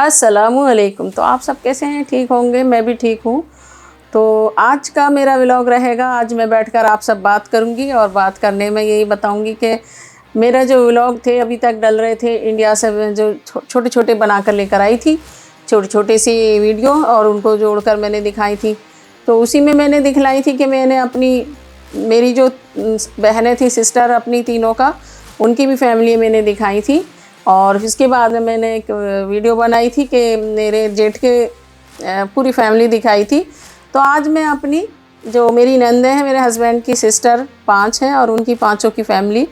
अस्सलामुअलैकुम। तो आप सब कैसे हैं? ठीक होंगे, मैं भी ठीक हूँ। तो आज का मेरा व्लॉग रहेगा, आज मैं बैठकर आप सब बात करूँगी और बात करने में यही बताऊँगी कि मेरा जो व्लॉग थे अभी तक डल रहे थे इंडिया से, जो छोटे छोटे बनाकर लेकर आई थी, छोटे छोटे सी वीडियो और उनको जोड़कर मैंने दिखाई थी। तो उसी में मैंने दिखलाई थी कि मैंने मेरी जो बहनें थी, सिस्टर अपनी तीनों का, उनकी भी फैमिली मैंने दिखाई थी। और इसके बाद में मैंने एक वीडियो बनाई थी कि मेरे जेठ के पूरी फैमिली दिखाई थी। तो आज मैं अपनी जो मेरी नंदे हैं, मेरे हस्बैंड की सिस्टर 5 हैं और उनकी पांचों की फैमिली,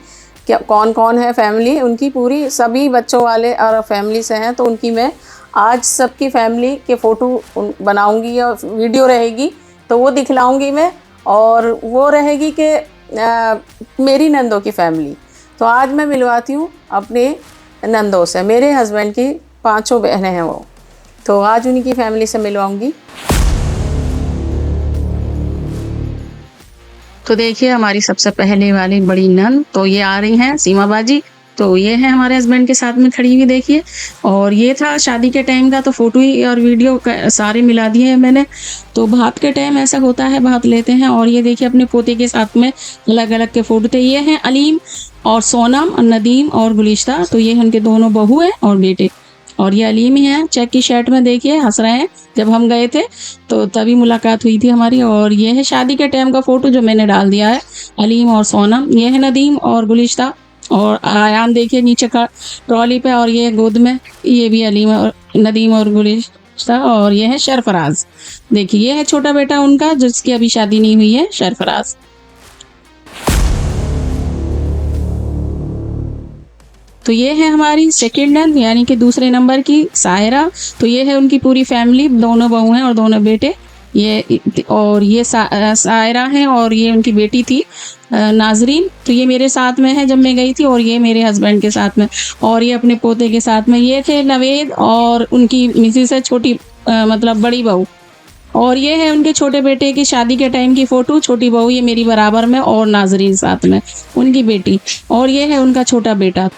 क्या कौन कौन है फैमिली उनकी, पूरी सभी बच्चों वाले और फैमिली से हैं। तो उनकी मैं आज सबकी फैमिली के फ़ोटो बनाऊंगी और वीडियो रहेगी, तो वो दिखलाऊंगी मैं। और वो रहेगी कि मेरी नंदों की फैमिली। तो आज मैं मिलवाती हूँ अपने नंदों से, मेरे हस्बैंड की 5 बहनें हैं वो, तो आज उनकी फैमिली से मिलवाऊंगी। तो देखिए हमारी सबसे पहले वाली बड़ी नंद, तो ये आ रही हैं सीमा बाजी। तो ये है हमारे हस्बैंड के साथ में खड़ी हुई, देखिए। और ये था शादी के टाइम का, तो फोटो ही और वीडियो सारे मिला दिए हैं मैंने। तो भात के टाइम ऐसा होता है, भात लेते हैं। और ये देखिए अपने पोते के साथ में अलग अलग के फोटो थे। ये हैं अलीम और सोनम और नदीम और गुलिश्ता। तो ये उनके दोनों बहू हैं और बेटे। और ये अलीम ही है, चेक की शर्ट में देखिए हंस रहे हैं। जब हम गए थे तो तभी मुलाकात हुई थी हमारी। और ये है शादी के टाइम का फोटो जो मैंने डाल दिया है, अलीम और सोनम। ये है नदीम और गुलिश्ता। और आयान देखिए नीचे का ट्रॉली पे, और ये गोद में, ये भी अलीम और नदीम और गुलिश्ता। और ये है सरफराज, देखिए ये है छोटा बेटा उनका जिसकी अभी शादी नहीं हुई है, सरफराज। तो ये है हमारी सेकेंड नंद, यानी कि दूसरे नंबर की सायरा। तो ये है उनकी पूरी फैमिली, दोनों बहू हैं और दोनों बेटे। ये और ये सायरा है और ये उनकी बेटी थी नाजरीन। तो ये मेरे साथ में है जब मैं गई थी, और ये मेरे हस्बैंड के साथ में, और ये अपने पोते के साथ में। ये थे नवेद और उनकी मिसेस है छोटी, मतलब बड़ी बहू। और ये है उनके छोटे बेटे की शादी के टाइम की फ़ोटो, छोटी बहू ये मेरी बराबर में और नाजरीन साथ में, उनकी बेटी। और ये है उनका छोटा बेटा।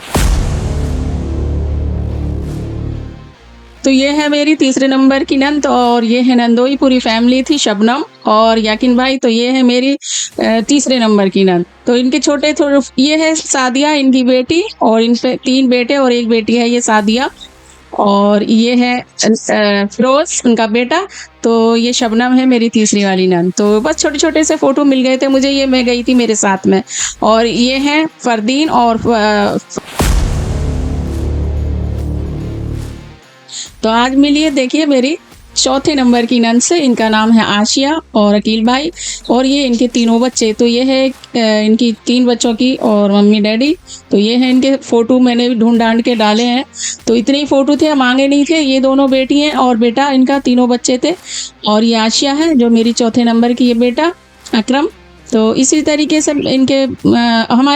तो ये है मेरी तीसरे नंबर की नंद, और ये है नंदोई पूरी फैमिली थी, शबनम और याकिन भाई। तो ये है मेरी तीसरे नंबर की नंद। तो इनके छोटे थोड़े, ये है सादिया इनकी बेटी, और इन पे 3 बेटे और 1 बेटी है, ये सादिया। और ये है फिरोज उनका बेटा। तो ये शबनम है मेरी तीसरी वाली नंद। तो बस छोटे छोटे से फोटो मिल गए थे मुझे, ये मैं गई थी मेरे साथ में। और ये है फरदीन और तो आज मिलिए देखिए मेरी चौथे नंबर की नंद से। इनका नाम है आशिया और अकील भाई, और ये इनके 3 बच्चे। तो ये है इनकी 3 बच्चों की और मम्मी डैडी। तो ये है इनके फ़ोटो, मैंने ढूंढ ढांड के डाले हैं। तो इतने ही फ़ोटो थे, मांगे नहीं थे। ये दोनों बेटी हैं और बेटा, इनका 3 बच्चे थे। और ये आशिया है जो मेरी चौथे नंबर की, ये बेटा अकरम। तो इसी तरीके से इनके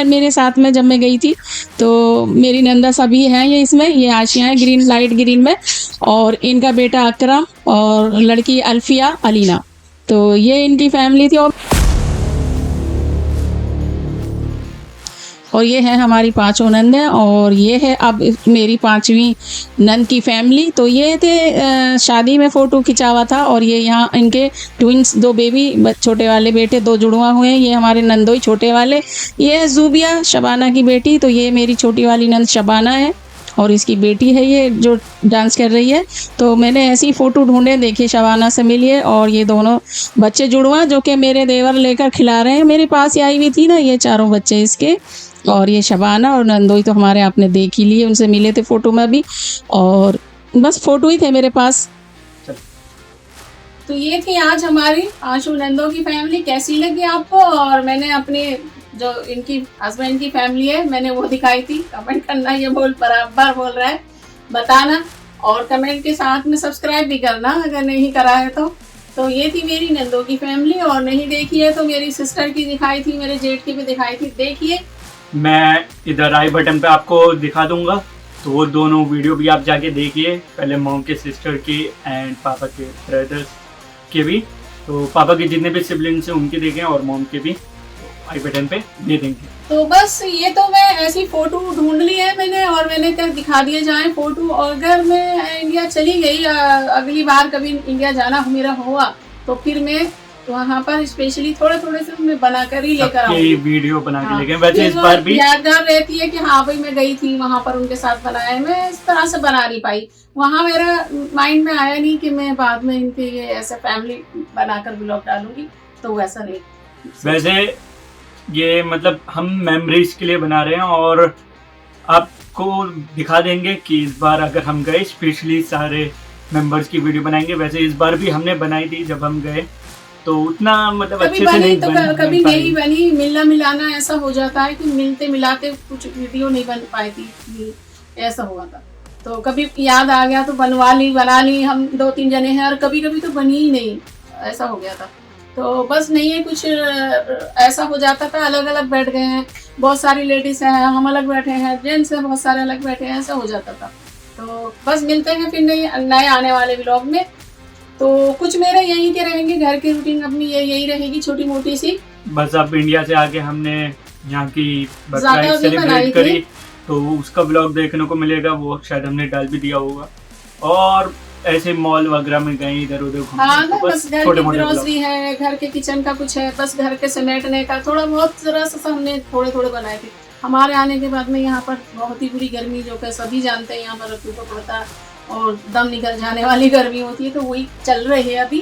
मेरे साथ में जब मैं गई थी, तो मेरी नंदा सभी हैं ये इसमें। ये आशिया है ग्रीन, लाइट ग्रीन में, और इनका बेटा अकरम और लड़की अल्फिया अलीना। तो ये इनकी फैमिली थी। और ये है हमारी 5 नंदें, और ये है अब मेरी 5वीं नंद की फैमिली। तो ये थे शादी में फ़ोटो खिंचा हुआ था। और ये यहाँ इनके ट्विंस 2 बेबी, छोटे वाले बेटे 2 जुड़वा हुए हैं, ये हमारे नंदोई छोटे वाले। ये है जूबिया, शबाना की बेटी। तो ये मेरी छोटी वाली नंद शबाना है, और इसकी बेटी है ये जो डांस कर रही है। तो मैंने ऐसी फ़ोटो ढूंढे, देखिए शबाना से मिलिए। और ये दोनों बच्चे जुड़वा जो कि मेरे देवर लेकर खिला रहे हैं, मेरे पास ही आई हुई थी ना, ये 4 बच्चे इसके। और ये शबाना और नंदोई तो हमारे आपने देख ही लिए, उनसे मिले थे फ़ोटो में भी, और बस फ़ोटो ही थे मेरे पास। तो ये थी आज हमारी 5 नंदों की फैमिली। कैसी लगी आपको? और मैंने अपने जो इनकी हस्बैंड की फैमिली है मैंने वो दिखाई थी। कमेंट करना, ये बराबर बोल रहा है, बताना। और कमेंट के साथ में सब्सक्राइब भी करना अगर नहीं करा है तो ये थी मेरी नंदों की फैमिली। और नहीं देखी है तो मेरी सिस्टर की दिखाई थी, मेरे जेठ की भी दिखाई थी, देखिए। मैं इधर आई बटन पे आपको दिखा दूंगा, तो वो दोनों वीडियो भी आप जाके देखिए, पहले मॉम के सिस्टर की एंड पापा के ब्रदर्स के भी। तो पापा के जितने भी सिबलिंग्स हैं उनके देखें और मॉम के भी, तो आई बटन पे दे देंगे। तो बस ये तो मैं ऐसी फ़ोटो ढूंढ ली है मैंने, और मैंने क्या दिखा दिए जाए फ़ोटो। अगर मैं इंडिया चली गई, अगली बार कभी इंडिया जाना मेरा हुआ, तो फिर मैं वहाँ पर स्पेशली थोड़े थोड़े से मैं बनाकर ही लेकर सबकी आऊंगी। वीडियो बना के हाँ, लेके। वैसे फिर इस वो बार भी यादगार रहती है कि हाँ भाई मैं गई थी वहाँ पर, उनके साथ बनाया है। मैं इस तरह से बना नहीं पाई, वहाँ मेरा माइंड में आया नहीं कि मैं बाद में इनके ये ऐसे फैमिली बनाकर ब्लॉग डालूंगी, तो वैसा नहीं। वैसे ये मतलब हम मेमोरीज के लिए बना रहे हैं, और आपको दिखा देंगे कि इस बार अगर हम गए स्पेशली सारे मेंबर्स की वीडियो बनाएंगे। वैसे इस बार भी हमने बनाई थी जब हम गए, तो उतना मतलब कभी अच्छे से बनी नहीं तो कभी नहीं बनी, मिलना मिलाना ऐसा हो जाता है कि मिलते मिलाते कुछ वीडियो नहीं बन पाई थी, ऐसा हुआ था। तो कभी याद आ गया तो बनवा ली, बना ली, हम 2-3 जने हैं, और कभी कभी तो बनी ही नहीं, ऐसा हो गया था। तो बस नहीं है कुछ, ऐसा हो जाता था, अलग अलग बैठ गए हैं, बहुत सारी लेडीज हैं, हम अलग बैठे हैं, जेंट्स हैं बहुत सारे अलग बैठे हैं, ऐसा हो जाता था। तो बस मिलते हैं फिर नए आने वाले व्लॉग में। तो कुछ मेरे यहीं के रहेंगे, घर की रूटीन अपनी यही रहेगी छोटी मोटी सी। बस अब इंडिया से आके हमने यहाँ की ज़्यादा बर्थडे भी बनाई सेलिब्रेट करी, थी। तो उसका ब्लॉग देखने को मिलेगा, वो शायद हमने डाल भी दिया होगा। और ऐसे मॉल वगैरह में गए इधर उधर घूमने, हाँ ना, तो बस घर छोटे की मोटे ग्रोसरी है, घर के किचन का कुछ है, बस घर के समेटने का थोड़ा बहुत जरा सा हमने थोड़े थोड़े बनाए थे। हमारे आने के बाद में यहाँ पर बहुत ही बुरी गर्मी, जो कि सभी जानते हैं, यहाँ पर अक्टूबर पड़ता है और दम निकल जाने वाली गर्मी होती है, तो वही चल रही है अभी।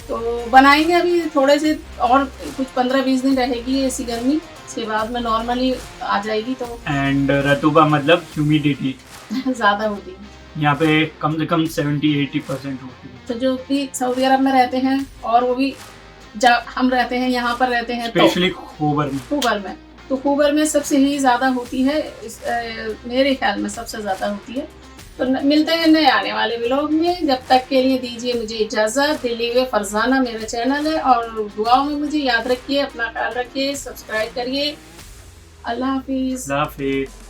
तो बनाएंगे अभी थोड़े से, और कुछ 15-20 दिन रहेगी ऐसी गर्मी, इसके बाद में नॉर्मली आ जाएगी। तो एंड रतुबा मतलब ह्यूमिडिटी ज़्यादा होती है यहाँ पे कम से कम 70-80% होती है। तो जो भी सऊदी अरब में रहते हैं, और वो भी जब हम रहते हैं यहाँ पर रहते हैं, तो स्पेशली खूबर में। खूबर में, तो खूबर में सबसे ही ज़्यादा होती है, मेरे ख्याल में सबसे ज़्यादा होती है। तो मिलते हैं नए आने वाले व्लॉग में, जब तक के लिए दीजिए मुझे इजाज़त। दिल्ली वे फरजाना मेरा चैनल है, और दुआओं में मुझे याद रखिए, अपना ख्याल रखिए, सब्सक्राइब करिए। अल्लाह हाफिज़। अल्लाह हाफिज़।